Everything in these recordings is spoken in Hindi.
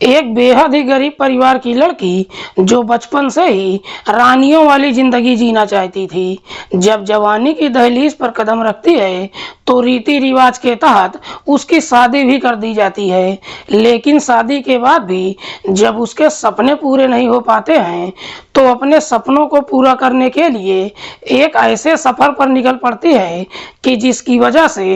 एक बेहद ही गरीब परिवार की लड़की जो बचपन से ही रानियों वाली जिंदगी जीना चाहती थी, जब जवानी की दहलीज पर कदम रखती है तो रीति रिवाज के तहत उसकी शादी भी कर दी जाती है। लेकिन शादी के बाद भी जब उसके सपने पूरे नहीं हो पाते हैं तो अपने सपनों को पूरा करने के लिए एक ऐसे सफर पर निकल पड़ती है कि जिसकी वजह से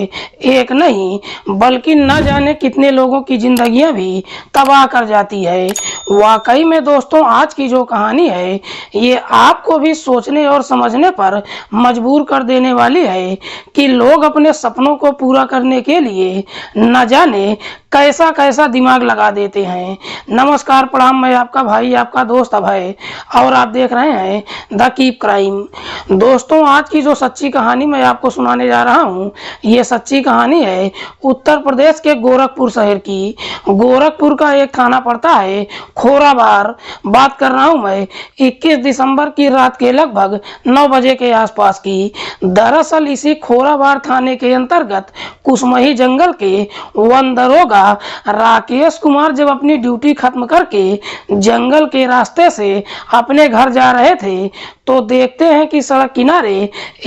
एक नहीं बल्कि न जाने कितने लोगों की जिंदगियां भी तबाह कर जाती है। वाकई में दोस्तों, आज की जो कहानी है ये आपको भी सोचने और समझने पर मजबूर कर देने वाली है कि लोग अपने सपनों को पूरा करने के लिए न जाने कैसा कैसा दिमाग लगा देते हैं। नमस्कार, प्रणाम। मैं आपका भाई, आपका दोस्त अभय, और आप देख रहे हैं द कीप क्राइम। दोस्तों, आज की जो सच्ची कहानी मैं आपको सुनाने जा रहा हूँ ये सच्ची कहानी है उत्तर प्रदेश के गोरखपुर शहर की। गोरखपुर का एक थाना पड़ता है खोराबार। बात कर रहा हूँ मैं 21 दिसंबर की रात के लगभग 9 बजे के आसपास की। दरअसल इसी खोराबार थाने के अंतर्गत कुसमही जंगल के वन दरोगा राकेश कुमार जब अपनी ड्यूटी खत्म करके जंगल के रास्ते से अपने घर जा रहे थे तो देखते हैं कि सड़क किनारे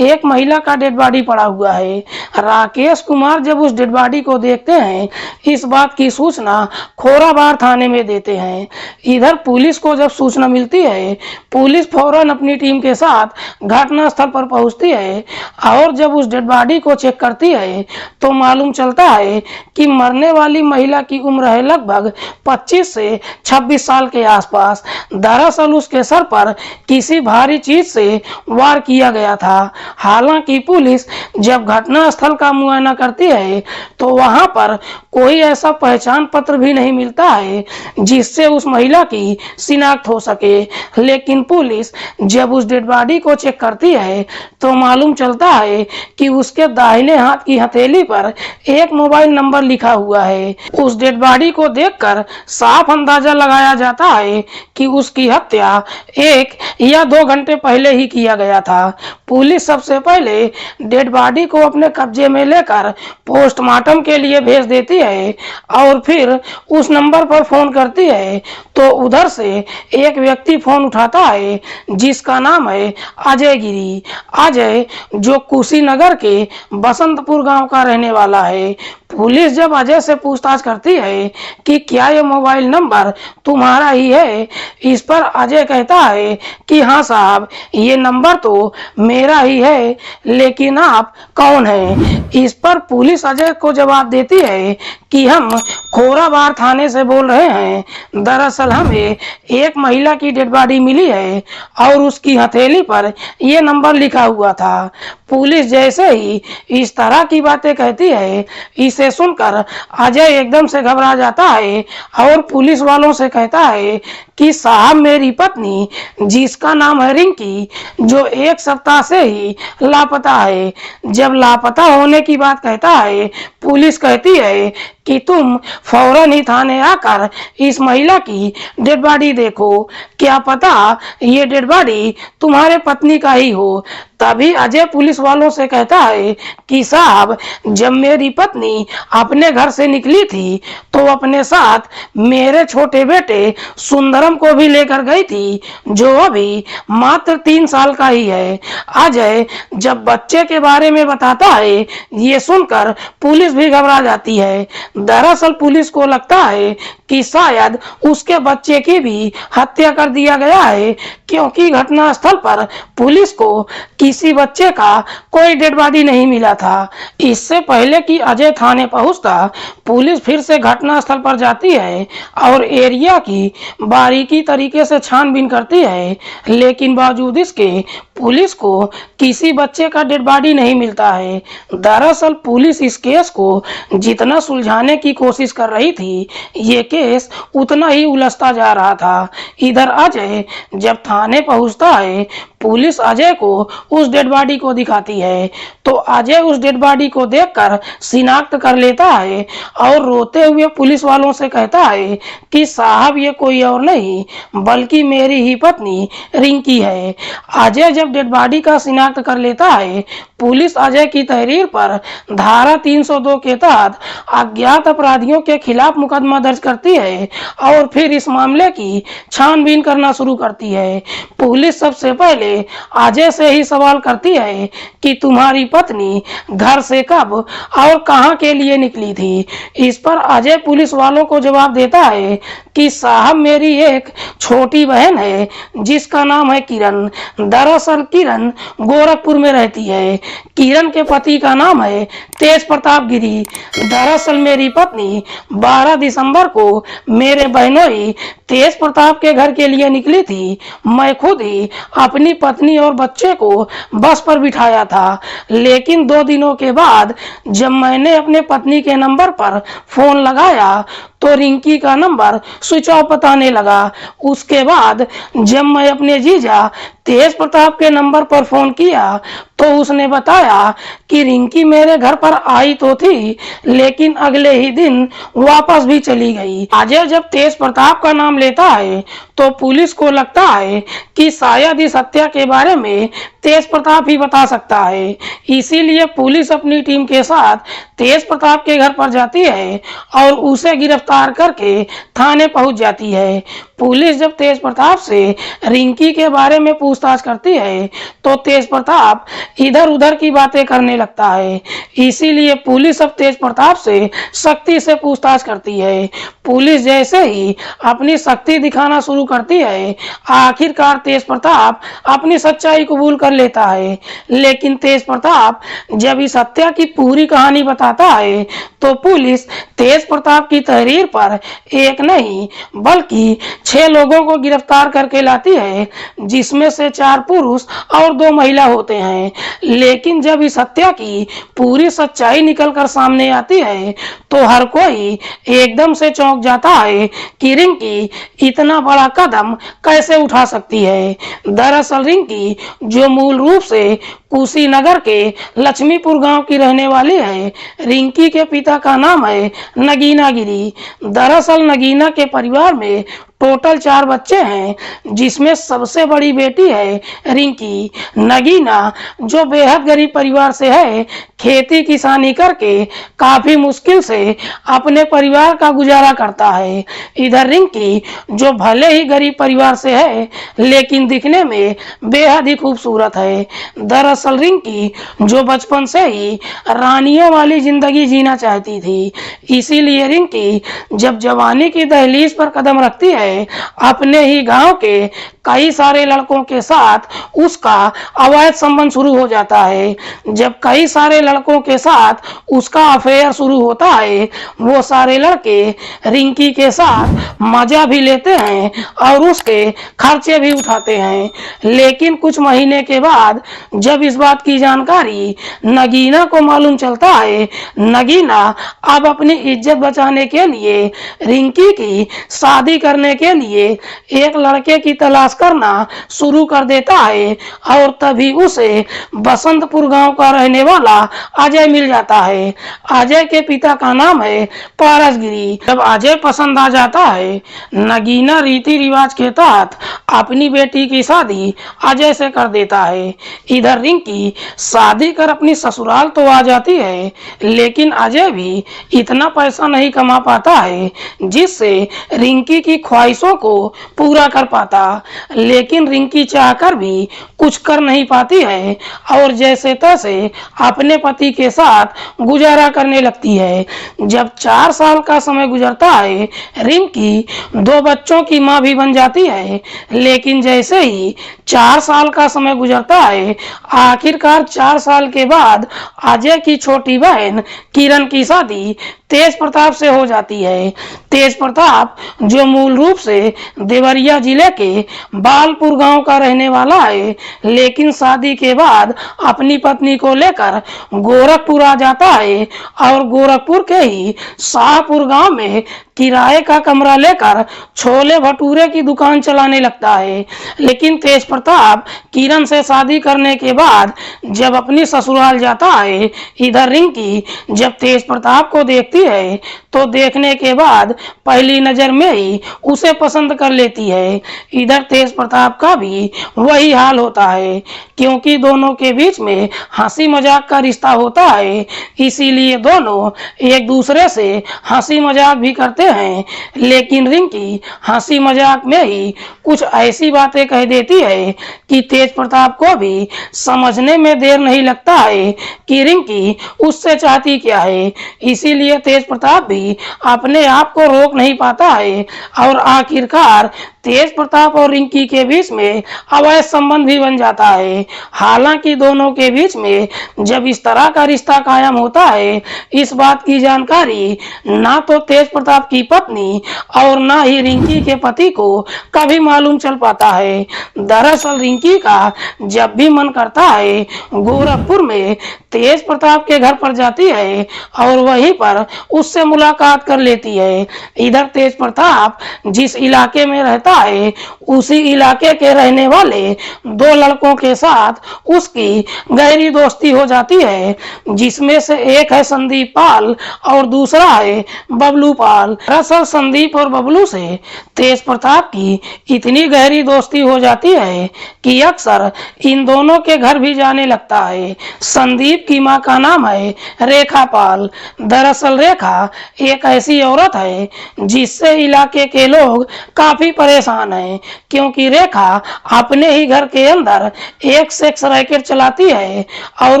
एक महिला का डेड बॉडी पड़ा हुआ है। राकेश कुमार जब उस डेड बॉडी को देखते हैं, इस बात की सूचना खोराबार थाने में देते हैं। इधर पुलिस को जब सूचना मिलती है, पुलिस फौरन अपनी टीम के साथ घटनास्थल पर पहुंचती है और जब उस डेड बॉडी को चेक करती है तो मालूम चलता है कि मरने वाली महिला की उम्र है लगभग 25 से 26 साल के आसपास। दरअसल उसके सर पर किसी भारी चीज से वार किया गया था। हालांकि पुलिस जब घटनास्थल का मुआयना करती है तो वहां पर कोई ऐसा पहचान पत्र भी नहीं मिलता है जिससे उस महिला की शिनाख्त हो सके। लेकिन पुलिस जब उस डेड बॉडी को चेक करती है तो मालूम चलता है कि उसके दाहिने हाथ की हथेली पर एक मोबाइल नंबर लिखा हुआ है। उस डेड बॉडी को देखकर साफ अंदाजा लगाया जाता है कि उसकी हत्या 1 या 2 घंटे पहले ही किया गया था। पुलिस सबसे पहले डेड बॉडी को अपने कब्जे में लेकर पोस्टमार्टम के लिए भेज देती है और फिर उस नंबर पर फोन करती है तो उधर से एक व्यक्ति फोन उठाता है जिसका नाम है अजय गिरी। अजय जो कुशीनगर के बसंतपुर गांव का रहने वाला है। पुलिस जब अजय से पूछताछ करती है कि क्या ये मोबाइल नंबर तुम्हारा ही है, इस पर अजय कहता है कि हाँ साहब, ये नंबर तो मेरा ही है, लेकिन आप कौन हैं? इस पर पुलिस अजय को जवाब देती है कि हम खोराबार थाने से बोल रहे हैं। दरअसल हमें एक महिला की डेड बॉडी मिली है और उसकी हथेली पर यह नंबर लिखा हुआ था। पुलिस जैसे ही इस तरह की बातें कहती है, इसे सुनकर अजय एकदम से घबरा जाता है और पुलिस वालों से कहता है कि साहब, मेरी पत्नी जिसका नाम है रिंकी, जो 1 सप्ताह से ही लापता है। जब लापता होने की बात कहता है, पुलिस कहती है कि तुम फौरन ही थाने आकर इस महिला की डेड बॉडी देखो, क्या पता ये डेड बॉडी तुम्हारे पत्नी का ही हो। तभी अजय पुलिस वालों से कहता है कि साहब, जब मेरी पत्नी अपने घर से निकली थी तो अपने साथ मेरे छोटे बेटे सुंदरम को भी लेकर गई थी, जो अभी मात्र 3 साल का ही है। अजय जब बच्चे के बारे में बताता है, ये सुनकर पुलिस भी घबरा जाती है। दरअसल पुलिस को लगता है कि शायद उसके बच्चे की भी हत्या कर दिया गया है, क्योंकि घटनास्थल पर पुलिस को किसी बच्चे का कोई डेड बॉडी नहीं मिला था। इससे पहले कि अजय थाने पहुंचता, पुलिस फिर से घटनास्थल पर जाती है और एरिया की बारीकी तरीके से छानबीन करती है, लेकिन बावजूद इसके पुलिस को किसी बच्चे का डेड बॉडी नहीं मिलता है। दरअसल पुलिस इस केस को जितना सुलझाने की कोशिश कर रही थी, ये केस उतना ही उलझता जा रहा था। इधर अजय जब थाने पहुंचता है, पुलिस अजय को उस डेड बॉडी को दिखाती है तो अजय उस डेड बॉडी को देखकर शिनाख्त कर लेता है और रोते हुए पुलिस वालों से कहता है कि साहब ये कोई और नहीं बल्कि मेरी ही पत्नी रिंकी है। अजय जब डेड बॉडी का शिनाख्त कर लेता है पुलिस अजय की तहरीर पर धारा 302 के तहत अज्ञात अपराधियों के खिलाफ मुकदमा दर्ज करती है और फिर इस मामले की छानबीन करना शुरू करती है। पुलिस सबसे पहले अजय से ही सवाल करती है कि तुम्हारी पत्नी घर से कब और कहां के लिए निकली थी। इस पर अजय पुलिस वालों को जवाब देता है कि साहब मेरी एक छोटी बहन है जिसका नाम है किरण। दरअसल किरण गोरखपुर में रहती है। किरण के पति का नाम है तेज प्रताप गिरी। दरअसल मेरी पत्नी 12 दिसंबर को मेरे बहनोई तेज प्रताप के घर के लिए निकली थी। मैं खुद ही अपनी पत्नी और बच्चे को बस पर बिठाया था, लेकिन 2 दिनों के बाद जब मैंने अपने पत्नी के नंबर पर फोन लगाया तो रिंकी का नंबर स्विच ऑफ बताने लगा। उसके बाद जब मैं अपने जीजा तेज प्रताप के नंबर पर फोन किया तो उसने बताया कि रिंकी मेरे घर पर आई तो थी लेकिन अगले ही दिन वापस भी चली गई। अजय जब तेज प्रताप का नाम लेता है तो पुलिस को लगता है कि शायद इस हत्या के बारे में तेज प्रताप ही बता सकता है। इसीलिए पुलिस अपनी टीम के साथ तेज प्रताप के घर पर जाती है और उसे गिरफ्तार करके थाने पहुंच जाती है। पुलिस जब तेज प्रताप से रिंकी के बारे में पूछताछ करती है तो तेज प्रताप इधर उधर की बातें करने लगता है। इसीलिए पुलिस अब तेज प्रताप से सख्ती से पूछताछ करती है। पुलिस जैसे ही अपनी सख्ती दिखाना शुरू करती है आखिरकार तेज प्रताप अपनी सच्चाई कबूल कर लेता है। लेकिन तेज प्रताप जब इस हत्या की पूरी कहानी बताता है तो पुलिस तेज प्रताप की तहरीर पर एक नहीं बल्कि 6 लोगों को गिरफ्तार करके लाती है, जिसमें से 4 पुरुष और 2 महिला होते हैं। लेकिन जब इस हत्या की पूरी सच्चाई निकलकर सामने आती है तो हर कोई एकदम से चौंक जाता है कि रिंकी इतना बड़ा कदम कैसे उठा सकती है। दरअसल रिंकी जो मूल रूप से कुशीनगर के लक्ष्मीपुर गांव की रहने वाली है। रिंकी के पिता का नाम है नगीना गिरी। दरअसल नगीना के परिवार में टोटल 4 बच्चे हैं, जिसमें सबसे बड़ी बेटी है रिंकी। नगीना जो बेहद गरीब परिवार से है, खेती किसानी करके काफी मुश्किल से अपने परिवार का गुजारा करता है। इधर रिंकी जो भले ही गरीब परिवार से है लेकिन दिखने में बेहद ही खूबसूरत है। दरअसल रिंकी जो बचपन से ही रानियों वाली जिंदगी जीना चाहती थी, इसीलिए रिंकी जब जवानी की दहलीज पर कदम रखती है अपने ही गांव के कई सारे लड़कों के साथ उसका अवैध संबंध शुरू हो जाता है। जब कई सारे लड़कों के साथ उसका अफेयर शुरू होता है वो सारे लड़के रिंकी के साथ मजा भी लेते हैं और उसके खर्चे भी उठाते हैं। लेकिन कुछ महीने के बाद जब इस बात की जानकारी नगीना को मालूम चलता है, नगीना अब अपनी इज्जत बचाने के लिए रिंकी की शादी करने के लिए एक लड़के की तलाश करना शुरू कर देता है और तभी उसे बसंतपुर गांव का रहने वाला अजय मिल जाता है। अजय के पिता का नाम है पारस गिरी। जब अजय पसंद आ जाता है नगीना रीति रिवाज के तहत अपनी बेटी की शादी अजय से कर देता है। इधर रिंकी शादी कर अपनी ससुराल तो आ जाती है लेकिन अजय भी इतना पैसा नहीं कमा पाता है जिससे रिंकी की ख्वाहिशों को पूरा कर पाता। लेकिन रिंकी चाहकर भी कुछ कर नहीं पाती है और जैसे तैसे अपने पति के साथ गुजारा करने लगती है। जब 4 साल का समय गुजरता है रिंकी 2 बच्चों की मां भी बन जाती है। लेकिन जैसे ही 4 साल का समय गुजरता है आखिरकार 4 साल के बाद अजय की छोटी बहन किरण की शादी तेज प्रताप से हो जाती है। तेज प्रताप जो मूल रूप से देवरिया जिले के बालपुर गांव का रहने वाला है लेकिन शादी के बाद अपनी पत्नी को लेकर गोरखपुर आ जाता है और गोरखपुर के ही शाहपुर गांव में किराए का कमरा लेकर छोले भटूरे की दुकान चलाने लगता है। लेकिन तेज प्रताप किरण से शादी करने के बाद जब अपनी ससुराल जाता है, इधर रिंकी जब तेज प्रताप को देखती है तो देखने के बाद पहली नजर में ही उसे पसंद कर लेती है। इधर तेज प्रताप का भी वही हाल होता है, क्योंकि दोनों के बीच में हंसी मजाक का रिश्ता होता है, इसीलिए दोनों एक दूसरे से हंसी मजाक भी करते हैं। लेकिन रिंकी हंसी मजाक में ही कुछ ऐसी बातें कह देती है कि तेज प्रताप को भी समझने में देर नहीं लगता है कि रिंकी उससे चाहती क्या है। इसीलिए तेज प्रताप भी अपने आप को रोक नहीं पाता है और आखिरकार तेज प्रताप और रिंकी के बीच में अवैध संबंध भी बन जाता है। हालांकि दोनों के बीच में जब इस तरह का रिश्ता कायम होता है, इस बात की जानकारी ना तो तेज प्रताप की पत्नी और ना ही रिंकी के पति को कभी मालूम चल पाता है। दरअसल रिंकी का जब भी मन करता है गोरखपुर में तेज प्रताप के घर पर जाती है और वहीं पर उससे मुलाकात कर लेती है। इधर तेज प्रताप जिस इलाके में रहता है, उसी इलाके के रहने वाले दो लड़कों के साथ उसकी गहरी दोस्ती हो जाती है, जिसमें से एक है संदीप पाल और दूसरा है बबलू पाल। दरअसल संदीप और बबलू से तेज प्रताप की इतनी गहरी दोस्ती हो जाती है कि अक्सर इन दोनों के घर भी जाने लगता है। संदीप की मां का नाम है रेखा पाल। दरअसल रेखा एक ऐसी औरत है जिससे इलाके के लोग काफी परेशान हैं, क्योंकि रेखा अपने ही घर के अंदर एक सेक्स रैकेट चलाती है और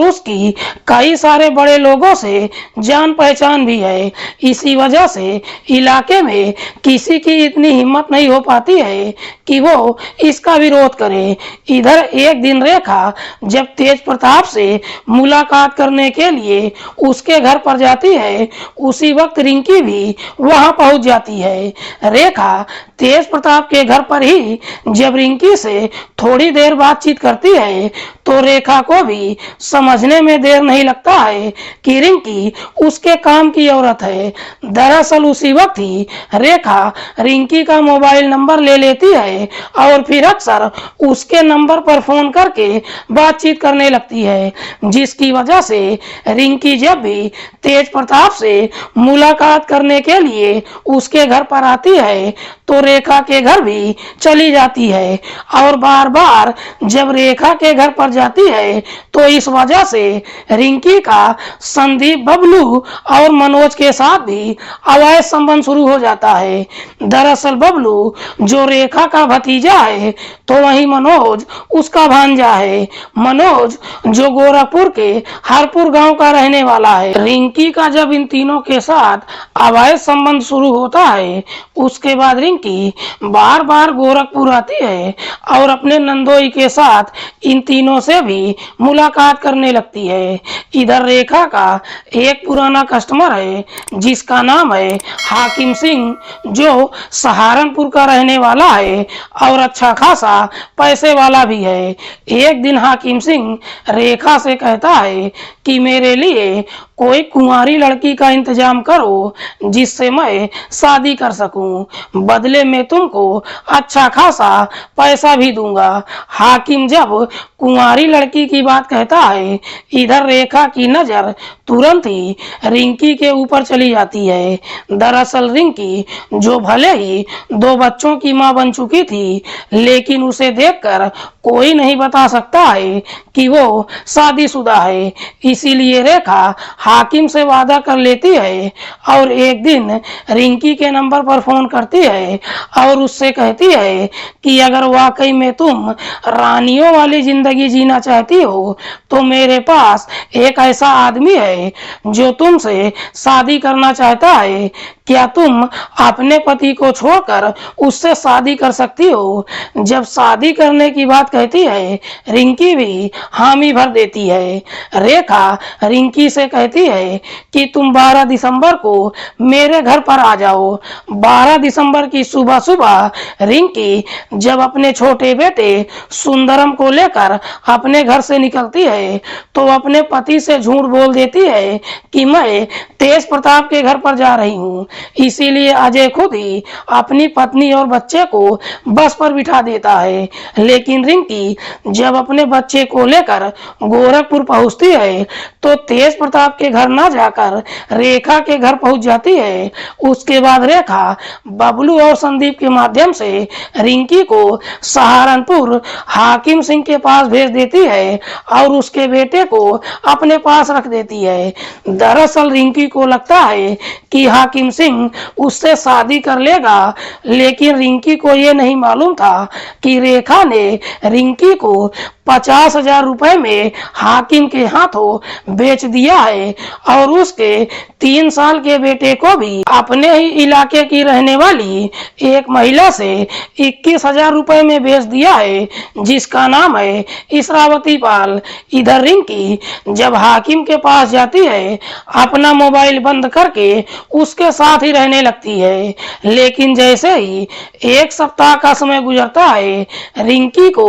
उसकी कई सारे बड़े लोगों से जान पहचान भी है। इसी वजह से इलाके में किसी की इतनी हिम्मत नहीं हो पाती है कि वो इसका विरोध करे। इधर एक दिन रेखा जब तेज प्रताप से मुलाकात करने के लिए उसके घर पर जाती है, उसी वक्त रिंकी भी वहां पहुंच जाती है। रेखा तेज प्रताप के घर पर ही जब रिंकी से थोड़ी देर बातचीत करती है तो रेखा को भी समझने में देर नहीं लगता है कि रिंकी उसके काम की औरत है। दरअसल उसी वक्त ही रेखा रिंकी का मोबाइल नंबर ले लेती है और फिर अक्सर उसके नंबर पर फोन करके बातचीत करने लगती है, जिसकी वजह से रिंकी जब भी तेज प्रताप से मुलाकात करने के लिए उसके घर पर आती है तो रेखा के घर भी चली जाती है। और बार बार जब रेखा के घर पर जाती है तो इस वजह से रिंकी का संदीप, बबलू और मनोज के साथ भी अवैध संबंध शुरू हो जाता है। दरअसल बबलू जो रेखा का भतीजा है तो वहीं मनोज उसका भांजा है। मनोज जो गोरखपुर के हरपुर गांव का रहने वाला है। रिंकी का जब इन तीनों के साथ अवैध संबंध शुरू होता है, उसके बाद रिंकी बार बार गोरखपुर आती है और अपने नंदोई के साथ इन तीनों से भी मुलाकात करने लगती है। इधर रेखा का एक पुराना कस्टमर है जिसका नाम है हाकिम सिंह, जो सहारनपुर का रहने वाला है और अच्छा खासा पैसे वाला भी है। एक दिन हाकिम सिंह रेखा से कहता है कि मेरे लिए कोई कुंवारी लड़की का इंतजाम करो जिससे मैं शादी कर सकूं, बदले में तुमको अच्छा खासा पैसा भी दूंगा। हाकिम जब कुंवारी लड़की की बात कहता है, इधर रेखा की नजर तुरंत ही रिंकी के ऊपर चली जाती है। दरअसल रिंकी जो भले ही दो बच्चों की मां बन चुकी थी, लेकिन उसे देखकर कोई नहीं बता सकता है कि वो शादीशुदा है। इसीलिए रेखा हाकिम से वादा कर लेती है और एक दिन रिंकी के नंबर पर फोन करती है और उससे कहती है कि अगर वाकई में तुम रानियों वाली जिंदगी जीना चाहती हो तो मेरे पास एक ऐसा आदमी है जो तुमसे शादी करना चाहता है। क्या तुम अपने पति को छोड़कर उससे शादी कर सकती हो? जब शादी करने की बात कहती है, रिंकी भी हामी भर देती है। रेखा रिंकी से कहती है कि तुम 12 दिसंबर को मेरे घर पर आ जाओ। 12 दिसंबर की सुबह सुबह रिंकी जब अपने छोटे बेटे सुंदरम को लेकर अपने घर से निकलती है तो अपने पति से झूठ बोल देती है कि मैं तेज प्रताप के घर पर जा रही हूँ। इसीलिए अजय खुद ही अपनी पत्नी और बच्चे को बस पर बिठा देता है। लेकिन रिंकी जब अपने बच्चे को लेकर गोरखपुर पहुंचती है तो तेज प्रताप के घर ना जाकर रेखा के घर पहुंच जाती है। उसके बाद रेखा बबलू और संदीप के माध्यम से रिंकी को सहारनपुर हाकिम सिंह के पास भेज देती है और उसके बेटे को अपने पास रख देती है। दरअसल रिंकी को लगता है कि हाकिम सिंह उससे शादी कर लेगा, लेकिन रिंकी को यह नहीं मालूम था कि रेखा ने रिंकी को 50,000 रुपए में हाकिम के हाथों बेच दिया है और उसके 3 साल के बेटे को भी अपने ही इलाके की रहने वाली एक महिला से 21,000 रुपए में बेच दिया है, जिसका नाम है इसरावती पाल। इधर रिंकी जब हाकिम के पास जाती है अपना मोबाइल बंद करके उसके साथ ही रहने लगती है। लेकिन जैसे ही एक सप्ताह का समय गुजरता है रिंकी को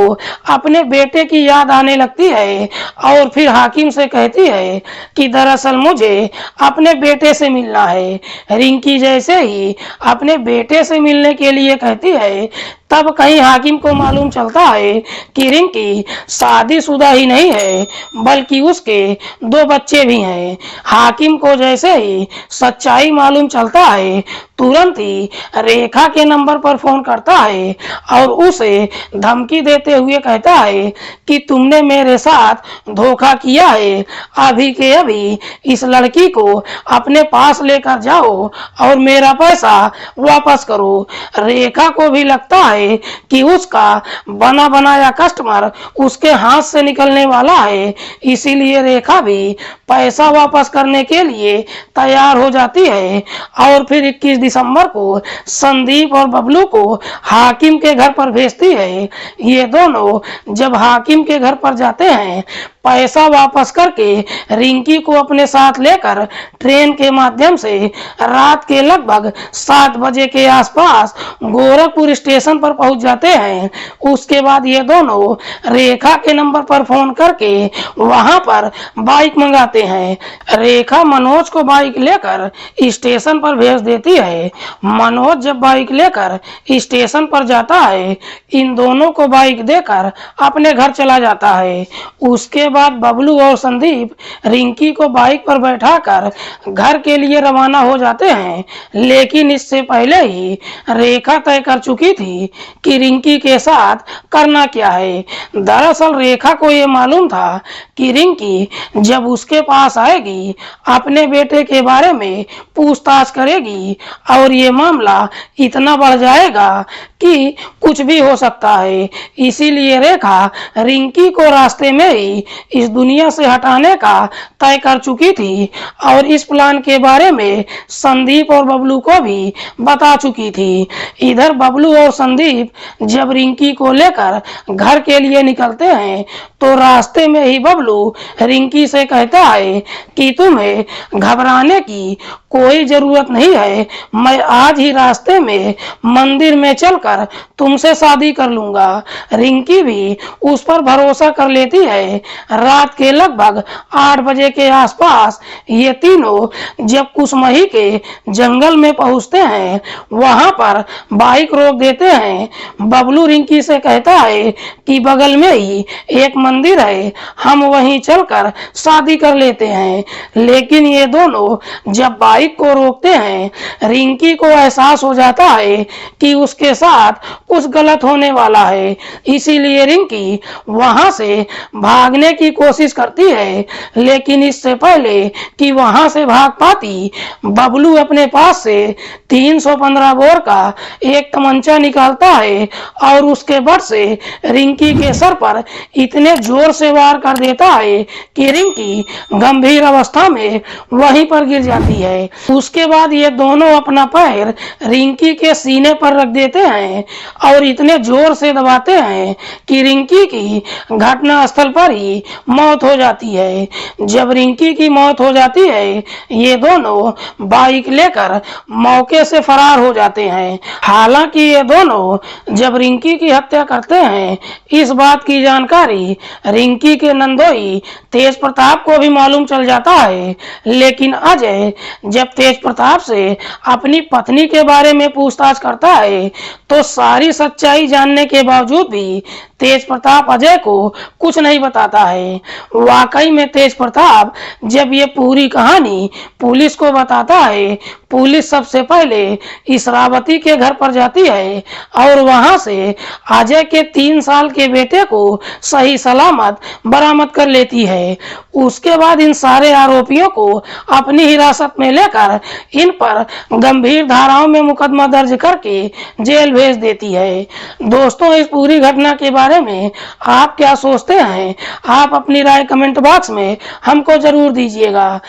अपने बेटे की याद आने लगती है और फिर हाकिम से कहती है कि दरअसल मुझे अपने बेटे से मिलना है। रिंकी जैसे ही अपने बेटे से मिलने के लिए कहती है तब कहीं हाकिम को मालूम चलता है कि रिंकी शादीशुदा ही नहीं है बल्कि उसके 2 बच्चे भी हैं। हाकिम को जैसे ही सच्चाई मालूम चलता है तुरंत ही रेखा के नंबर पर फोन करता है और उसे धमकी देते हुए कहता है कि तुमने मेरे साथ धोखा किया है, अभी के अभी इस लड़की को अपने पास लेकर जाओ और मेरा पैसा वापस करो। रेखा को भी लगता है कि उसका बना बनाया कस्टमर उसके हाथ से निकलने वाला है, इसीलिए रेखा भी पैसा वापस करने के लिए तैयार हो जाती है और फिर 21 दिसंबर को संदीप और बबलू को हाकिम के घर पर भेजती है। ये दोनों जब हाकिम के घर पर जाते हैं पैसा वापस करके रिंकी को अपने साथ लेकर ट्रेन के माध्यम से रात के लगभग 7 बजे के आसपास गोरखपुर स्टेशन पर पहुंच जाते हैं। उसके बाद ये दोनों रेखा के नंबर पर फोन करके वहां पर बाइक मंगाते हैं। रेखा मनोज को बाइक लेकर स्टेशन पर भेज देती है। मनोज जब बाइक लेकर स्टेशन पर जाता है इन दोनों को बाइक देकर अपने घर चला जाता है। उसके बाद बबलू और संदीप रिंकी को बाइक पर बैठाकर घर के लिए रवाना हो जाते हैं। लेकिन इससे पहले ही रेखा तय कर चुकी थी कि रिंकी के साथ करना क्या है। दरअसल रेखा को यह मालूम था कि रिंकी जब उसके पास आएगी अपने बेटे के बारे में पूछताछ करेगी और ये मामला इतना बढ़ जाएगा कि कुछ भी हो सकता है। इसीलिए रेखा रिंकी को रास्ते में ही इस दुनिया से हटाने का तय कर चुकी थी और इस प्लान के बारे में संदीप और बबलू को भी बता चुकी थी। इधर बबलू और संदीप जब रिंकी को लेकर घर के लिए निकलते हैं तो रास्ते में ही बबलू रिंकी से कहता है कि तुम्हें घबराने की कोई जरूरत नहीं है, मैं आज ही रास्ते में मंदिर में चलकर तुमसे शादी कर लूंगा। रिंकी भी उस पर भरोसा कर लेती है। रात के लगभग 8 बजे के आसपास ये तीनों जब कुसमही के जंगल में पहुंचते हैं वहां पर बाइक रोक देते हैं। बबलू रिंकी से कहता है कि बगल में ही एक मंदिर है, हम वहीं चलकर शादी कर लेते हैं। लेकिन ये दोनों जब बाइक को रोकते हैं रिंकी को एहसास हो जाता है कि उसके साथ कुछ गलत होने वाला है। इसीलिए रिंकी वहां से भागने की कोशिश करती है, लेकिन इससे पहले कि वहां से भाग पाती बबलू अपने पास से 315 बोर का एक तमंचा निकालता है और उसके बट से रिंकी के सर पर इतने जोर से वार कर देता है कि रिंकी गंभीर अवस्था में वहीं पर गिर जाती है। उसके बाद ये दोनों अपना पैर रिंकी के सीने पर रख देते हैं और इतने जोर से दबाते हैं कि रिंकी की घटना स्थल पर ही मौत हो जाती है। जब रिंकी की मौत हो जाती है ये दोनों बाइक लेकर मौके से फरार हो जाते हैं। हालांकि ये दोनों जब रिंकी की हत्या करते हैं इस बात की जानकारी रिंकी के नंदोई तेज प्रताप को भी मालूम चल जाता है। लेकिन अजय जब तेज प्रताप से अपनी पत्नी के बारे में पूछताछ करता है तो सारी सच्चाई जानने के बावजूद भी तेज प्रताप अजय को कुछ नहीं बताता है। वाकई में तेज प्रताप जब ये पूरी कहानी पुलिस को बताता है, पुलिस सबसे पहले इसरावती के घर पर जाती है और वहां से अजय के 3 साल के बेटे को सही सलामत बरामद कर लेती है। उसके बाद इन सारे आरोपियों को अपनी हिरासत में लेकर इन पर गंभीर धाराओं में मुकदमा दर्ज करके जेल भेज देती है। दोस्तों, इस पूरी घटना के बारे में आप क्या सोचते हैं? आप अपनी राय कमेंट बॉक्स में हमको जरूर दीजिएगा।